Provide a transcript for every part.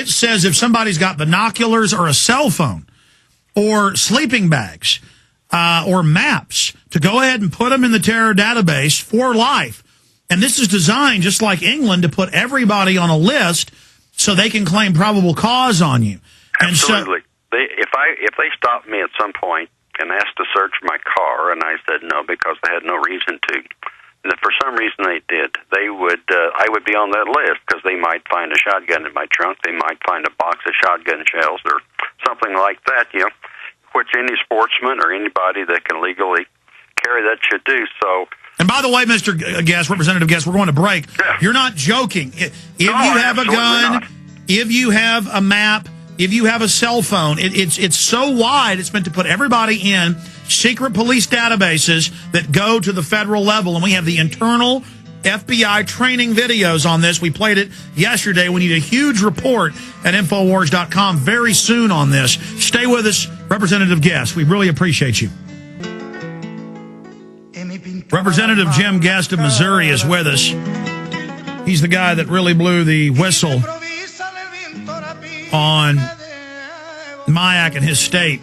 it says if somebody's got binoculars or a cell phone or sleeping bags or maps, to go ahead and put them in the terror database for life. And this is designed, just like England, to put everybody on a list so they can claim probable cause on you. Absolutely. If they stopped me at some point and asked to search my car, and I said no because they had no reason to, and if for some reason they did, I would be on that list because they might find a shotgun in my trunk, they might find a box of shotgun shells or something like that, which any sportsman or anybody that can legally carry that should do. So. And by the way, Mr. Guest, Representative Guest, we're going to break. Yeah. You're not joking. If you have a gun, if you have a map, if you have a cell phone, it's so wide, it's meant to put everybody in secret police databases that go to the federal level. And we have the internal FBI training videos on this. We played it yesterday. We need a huge report at Infowars.com very soon on this. Stay with us, Representative Guest. We really appreciate you. Representative Jim Guest of Missouri is with us. He's the guy that really blew the whistle on MIAC in his state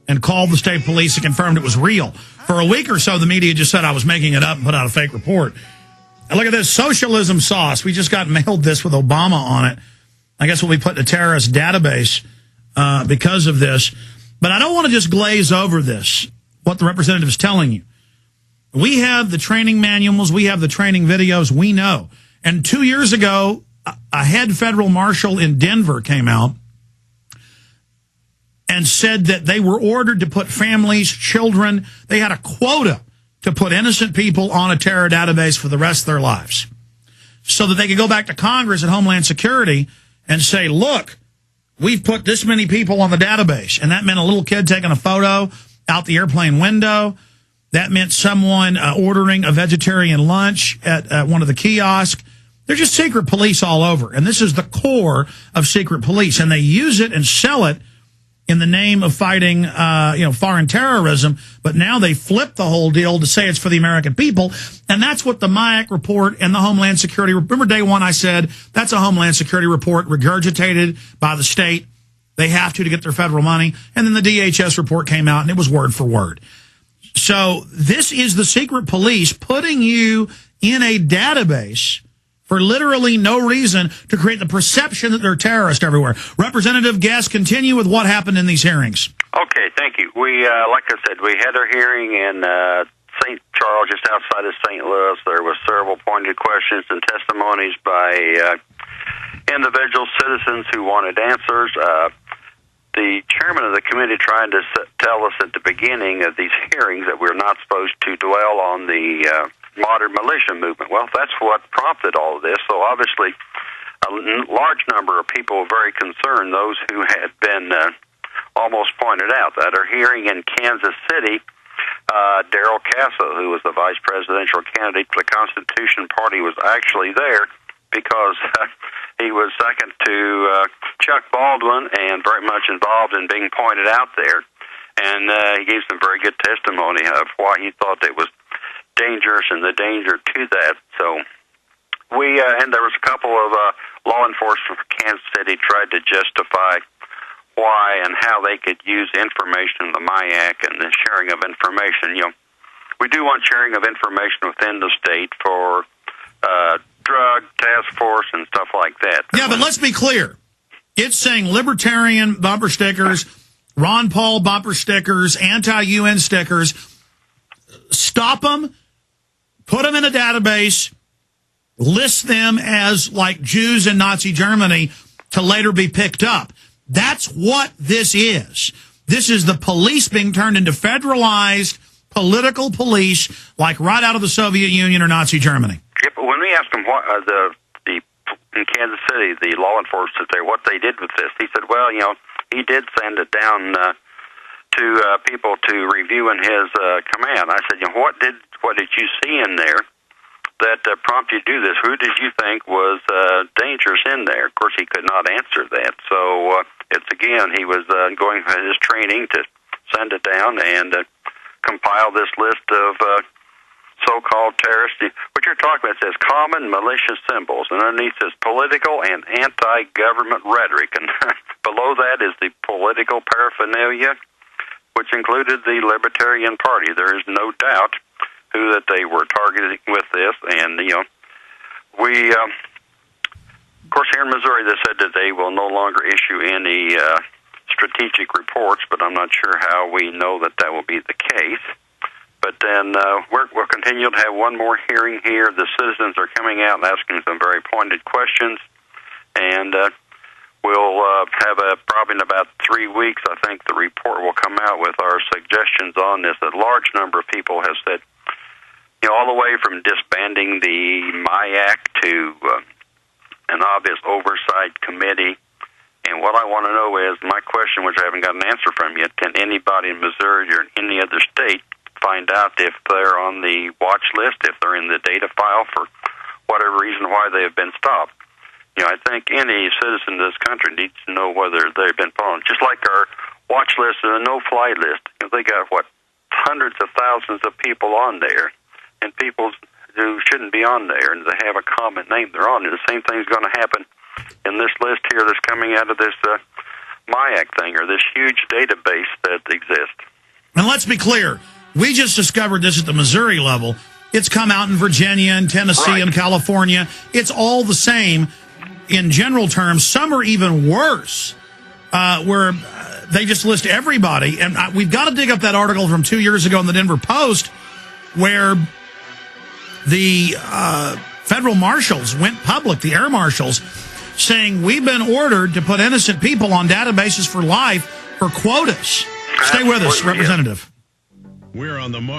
and called the state police and confirmed it was real. For a week or so, the media just said I was making it up and put out a fake report. And look at this, socialism sauce. We just got mailed this with Obama on it. I guess we'll be put in a terrorist database because of this. But I don't want to just glaze over this, what the representative is telling you. We have the training manuals. We have the training videos. We know. And 2 years ago, a head federal marshal in Denver came out and said that they were ordered to put families, children, they had a quota to put innocent people on a terror database for the rest of their lives so that they could go back to Congress and Homeland Security and say, look, we've put this many people on the database. And that meant a little kid taking a photo out the airplane window. That meant someone ordering a vegetarian lunch at one of the kiosks. They're just secret police all over. And this is the core of secret police. And they use it and sell it in the name of fighting, foreign terrorism. But now they flip the whole deal to say it's for the American people. And that's what the MIAC report and the Homeland Security. Remember day one I said that's a Homeland Security report regurgitated by the state. They have to get their federal money. And then the DHS report came out and it was word for word. So this is the secret police putting you in a database for literally no reason to create the perception that they're terrorists everywhere. Representative Guest, continue with what happened in these hearings. Okay, thank you. We, like I said, we had our hearing in St. Charles, just outside of St. Louis. There was several pointed questions and testimonies by individual citizens who wanted answers. The chairman of the committee tried to tell us at the beginning of these hearings that we're not supposed to dwell on the modern militia movement. Well, that's what prompted all of this. So obviously, a large number of people were very concerned, those who had been almost pointed out. At our hearing in Kansas City, Darrell Casso, who was the vice presidential candidate for the Constitution Party, was actually there because he was second to Chuck Baldwin and very much involved in being pointed out there. And he gave some very good testimony of why he thought it was dangerous and the danger to that. So and there was a couple of law enforcement from Kansas City tried to justify why and how they could use information in the MIAC and the sharing of information. We do want sharing of information within the state for drug task force and stuff like that. Yeah, but let's be clear. It's saying libertarian bumper stickers, Ron Paul bumper stickers, anti-UN stickers. Stop them, put them in a database, list them as like Jews in Nazi Germany to later be picked up. That's what this is. This is the police being turned into federalized political police like right out of the Soviet Union or Nazi Germany. Yeah, but when we asked him what in Kansas City, the law enforcement there, what they did with this, he said, well, he did send it down to people to review in his command. I said, what did you see in there that prompted you to do this? Who did you think was dangerous in there? Of course, he could not answer that. So he was going for his training to send it down and compile this list of so-called terrorists. What you're talking about says common malicious symbols, and underneath says political and anti-government rhetoric, and below that is the political paraphernalia, which included the Libertarian Party. There is no doubt who that they were targeting with this, and we, of course, here in Missouri, they said that they will no longer issue any strategic reports, but I'm not sure how we know that that will be the case. But then we'll continue to have one more hearing here. The citizens are coming out and asking some very pointed questions, and we'll have probably in about 3 weeks, I think, the report will come out with our suggestions on this. A large number of people have said, all the way from disbanding the MIAC to an obvious oversight committee. And what I want to know is, my question, which I haven't got an answer from yet, can anybody in Missouri or any other state find out if they're on the watch list, if they're in the data file for whatever reason why they have been stopped? I think any citizen of this country needs to know whether they've been followed. Just like our watch list and a no-fly list. They got, hundreds of thousands of people on there, and people who shouldn't be on there, and they have a common name they're on. And the same thing's going to happen in this list here that's coming out of this MIAC thing, or this huge database that exists. And let's be clear, we just discovered this at the Missouri level. It's come out in Virginia and Tennessee and California. It's all the same in general terms. Some are even worse, where they just list everybody. And we've got to dig up that article from 2 years ago in the Denver Post where the federal marshals went public, the air marshals, saying we've been ordered to put innocent people on databases for life for quotas. Stay with us, Representative. We're on the mark.